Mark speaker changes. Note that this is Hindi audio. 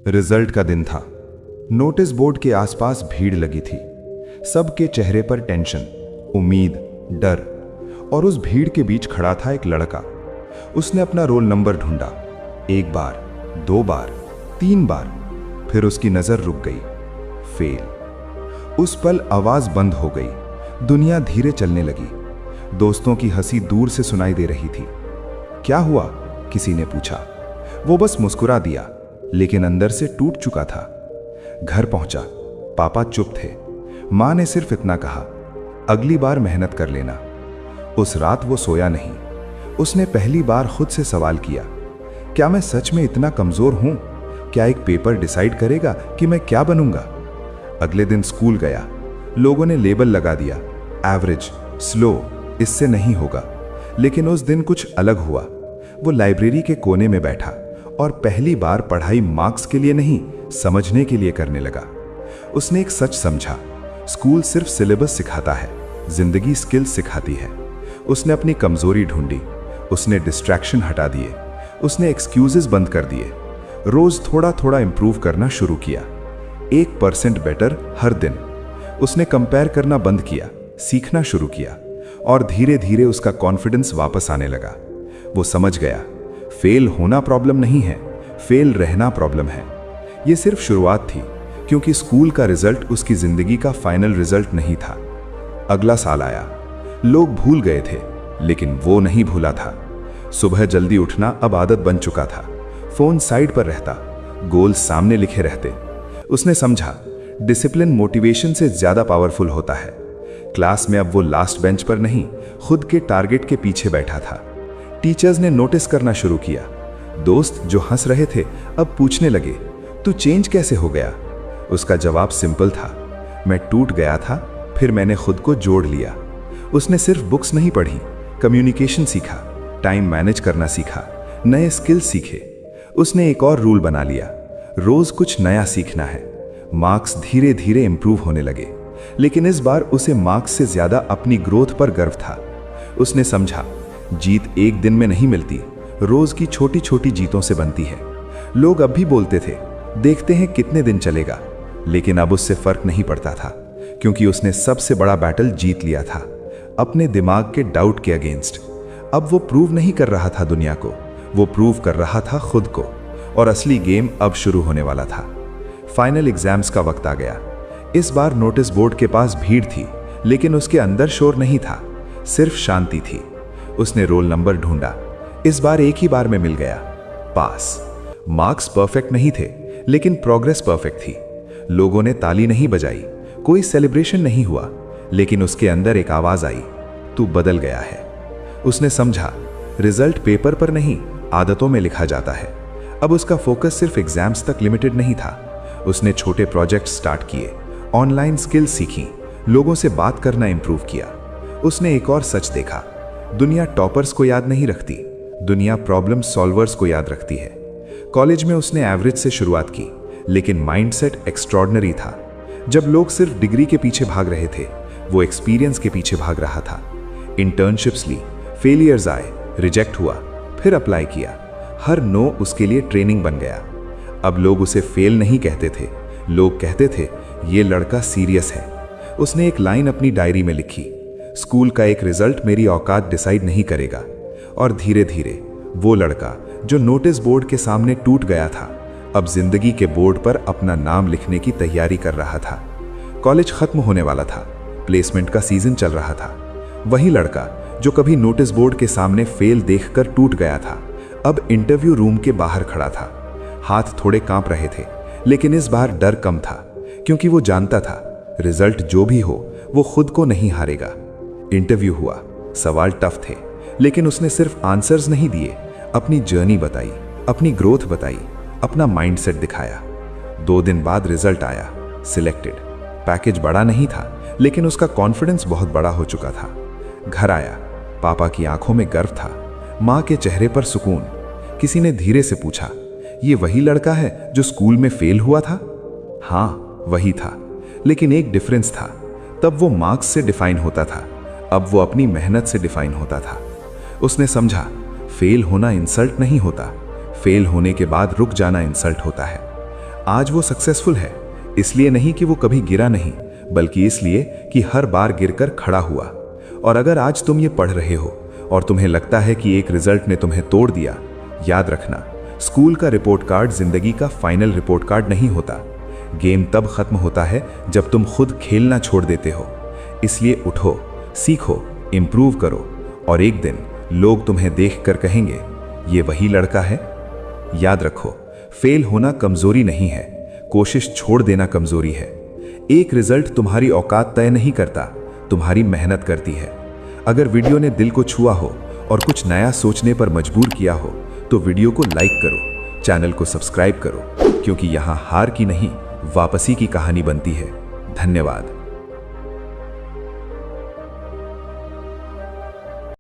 Speaker 1: रिजल्ट का दिन था। नोटिस बोर्ड के आसपास भीड़ लगी थी। सबके चेहरे पर टेंशन, उम्मीद, डर, और उस भीड़ के बीच खड़ा था एक लड़का। उसने अपना रोल नंबर ढूंढा। 1 बार, 2 बार, 3 बार, फिर उसकी नजर रुक गई। फेल। उस पल आवाज बंद हो गई। दुनिया धीरे चलने लगी। दोस्तों की हंसी दूर से सुनाई दे रही थी। क्या हुआ? किसी ने पूछा। वो बस मुस्कुरा दिया, लेकिन अंदर से टूट चुका था। घर पहुंचा। पापा चुप थे। मां ने सिर्फ इतना कहा, अगली बार मेहनत कर लेना। उस रात वो सोया नहीं। उसने पहली बार खुद से सवाल किया, क्या मैं सच में इतना कमजोर हूं? क्या एक पेपर डिसाइड करेगा कि मैं क्या बनूंगा? अगले दिन स्कूल गया। लोगों ने लेबल लगा दिया, एवरेज, स्लो, इससे नहीं होगा। लेकिन उस दिन कुछ अलग हुआ। वो लाइब्रेरी के कोने में बैठा और पहली बार पढ़ाई मार्क्स के लिए नहीं, समझने के लिए करने लगा। उसने एक सच समझा, स्कूल सिर्फ सिलेबस सिखाता है, जिंदगी स्किल्स सिखाती है। उसने अपनी कमजोरी ढूंढी। उसने डिस्ट्रैक्शन हटा दिए। उसने एक्सक्यूजेस बंद कर दिए। रोज थोड़ा थोड़ा इंप्रूव करना शुरू किया। 1% बेटर हर दिन। उसने कंपेयर करना बंद किया, सीखना शुरू किया, और धीरे धीरे उसका कॉन्फिडेंस वापस आने लगा। वो समझ गया, फेल होना प्रॉब्लम नहीं है, फेल रहना प्रॉब्लम है। ये सिर्फ शुरुआत थी, क्योंकि स्कूल का रिजल्ट उसकी जिंदगी का फाइनल रिजल्ट नहीं था। अगला साल आया। लोग भूल गए थे, लेकिन वो नहीं भूला था। सुबह जल्दी उठना अब आदत बन चुका था। फोन साइड पर रहता, गोल्स सामने लिखे रहते। उसने समझा, डिसिप्लिन मोटिवेशन से ज्यादा पावरफुल होता है। क्लास में अब वो लास्ट बेंच पर नहीं, खुद के टारगेट के पीछे बैठा था। टीचर्स ने नोटिस करना शुरू किया। दोस्त जो हंस रहे थे अब पूछने लगे, तू चेंज कैसे हो गया? उसका जवाब सिंपल था, मैं टूट गया था, फिर मैंने खुद को जोड़ लिया। उसने सिर्फ बुक्स नहीं पढ़ी, कम्युनिकेशन सीखा, टाइम मैनेज करना सीखा, नए स्किल्स सीखे। उसने एक और रूल बना लिया, रोज कुछ नया सीखना है। मार्क्स धीरे धीरे इंप्रूव होने लगे, लेकिन इस बार उसे मार्क्स से ज्यादा अपनी ग्रोथ पर गर्व था। उसने समझा, जीत एक दिन में नहीं मिलती, रोज की छोटी छोटी जीतों से बनती है। लोग अब भी बोलते थे, देखते हैं कितने दिन चलेगा, लेकिन अब उससे फर्क नहीं पड़ता था, क्योंकि उसने सबसे बड़ा बैटल जीत लिया था, अपने दिमाग के डाउट के अगेंस्ट। अब वो प्रूव नहीं कर रहा था दुनिया को, वो प्रूव कर रहा था खुद को, और असली गेम अब शुरू होने वाला था। फाइनल एग्जाम्स का वक्त आ गया। इस बार नोटिस बोर्ड के पास भीड़ थी, लेकिन उसके अंदर शोर नहीं था, सिर्फ शांति थी। उसने रोल नंबर ढूंढा। इस बार एक ही बार में मिल गया, पास। मार्क्स परफेक्ट नहीं थे, लेकिन प्रोग्रेस परफेक्ट थी। लोगों ने ताली नहीं बजाई, कोई सेलिब्रेशन नहीं हुआ, लेकिन उसके अंदर एक आवाज आई, तू बदल गया है। उसने समझा, रिजल्ट पेपर पर नहीं, आदतों में लिखा जाता है। अब उसका फोकस सिर्फ एग्जाम्स तक लिमिटेड नहीं था। उसने छोटे प्रोजेक्ट स्टार्ट किए, ऑनलाइन स्किल्स सीखी, लोगों से बात करना इंप्रूव किया। उसने एक और सच देखा, दुनिया टॉपर्स को याद नहीं रखती, दुनिया प्रॉब्लम सॉल्वर्स को याद रखती है। कॉलेज में उसने एवरेज से शुरुआत की, लेकिन माइंडसेट एक्स्ट्रॉर्डिनरी था। जब लोग सिर्फ डिग्री के पीछे भाग रहे थे, वो एक्सपीरियंस के पीछे भाग रहा था। इंटर्नशिप्स ली, फेलियर्स आए, रिजेक्ट हुआ, फिर अप्लाई किया। हर नो उसके लिए ट्रेनिंग बन गया। अब लोग उसे फेल नहीं कहते थे, लोग कहते थे, ये लड़का सीरियस है। उसने एक लाइन अपनी डायरी में लिखी, स्कूल का एक रिजल्ट मेरी औकात डिसाइड नहीं करेगा। और धीरे धीरे वो लड़का जो नोटिस बोर्ड के सामने टूट गया था, अब जिंदगी के बोर्ड पर अपना नाम लिखने की तैयारी कर रहा था। कॉलेज खत्म होने वाला था, प्लेसमेंट का सीजन चल रहा था। वही लड़का जो कभी नोटिस बोर्ड के सामने फेल देखकर टूट गया था, अब इंटरव्यू रूम के बाहर खड़ा था। हाथ थोड़े कांप रहे थे, लेकिन इस बार डर कम था, क्योंकि वो जानता था रिजल्ट जो भी हो वो खुद को नहीं हारेगा। इंटरव्यू हुआ, सवाल टफ थे, लेकिन उसने सिर्फ आंसर्स नहीं दिए, अपनी जर्नी बताई, अपनी ग्रोथ बताई, अपना माइंडसेट दिखाया। 2 दिन बाद रिजल्ट आया, सिलेक्टेड। पैकेज बड़ा नहीं था, लेकिन उसका कॉन्फिडेंस बहुत बड़ा हो चुका था। घर आया, पापा की आंखों में गर्व था, माँ के चेहरे पर सुकून। किसी ने धीरे से पूछा, ये वही लड़का है जो स्कूल में फेल हुआ था? हाँ, वही था, लेकिन एक डिफरेंस था। तब वो मार्क्स से डिफाइन होता था, अब वो अपनी मेहनत से डिफाइन होता था। उसने समझा, फेल होना इंसल्ट नहीं होता, फेल होने के बाद रुक जाना इंसल्ट होता है। आज वो सक्सेसफुल है, इसलिए नहीं कि वो कभी गिरा नहीं, बल्कि इसलिए कि हर बार गिरकर खड़ा हुआ। और अगर आज तुम ये पढ़ रहे हो और तुम्हें लगता है कि एक रिजल्ट ने तुम्हें तोड़ दिया, याद रखना, स्कूल का रिपोर्ट कार्ड जिंदगी का फाइनल रिपोर्ट कार्ड नहीं होता। गेम तब खत्म होता है जब तुम खुद खेलना छोड़ देते हो। इसलिए उठो, सीखो, इंप्रूव करो, और एक दिन लोग तुम्हें देखकर कहेंगे, ये वही लड़का है। याद रखो, फेल होना कमजोरी नहीं है, कोशिश छोड़ देना कमजोरी है। एक रिजल्ट तुम्हारी औकात तय नहीं करता, तुम्हारी मेहनत करती है। अगर वीडियो ने दिल को छुआ हो और कुछ नया सोचने पर मजबूर किया हो तो वीडियो को लाइक करो, चैनल को सब्सक्राइब करो, क्योंकि यहाँ हार की नहीं, वापसी की कहानी बनती है। धन्यवाद।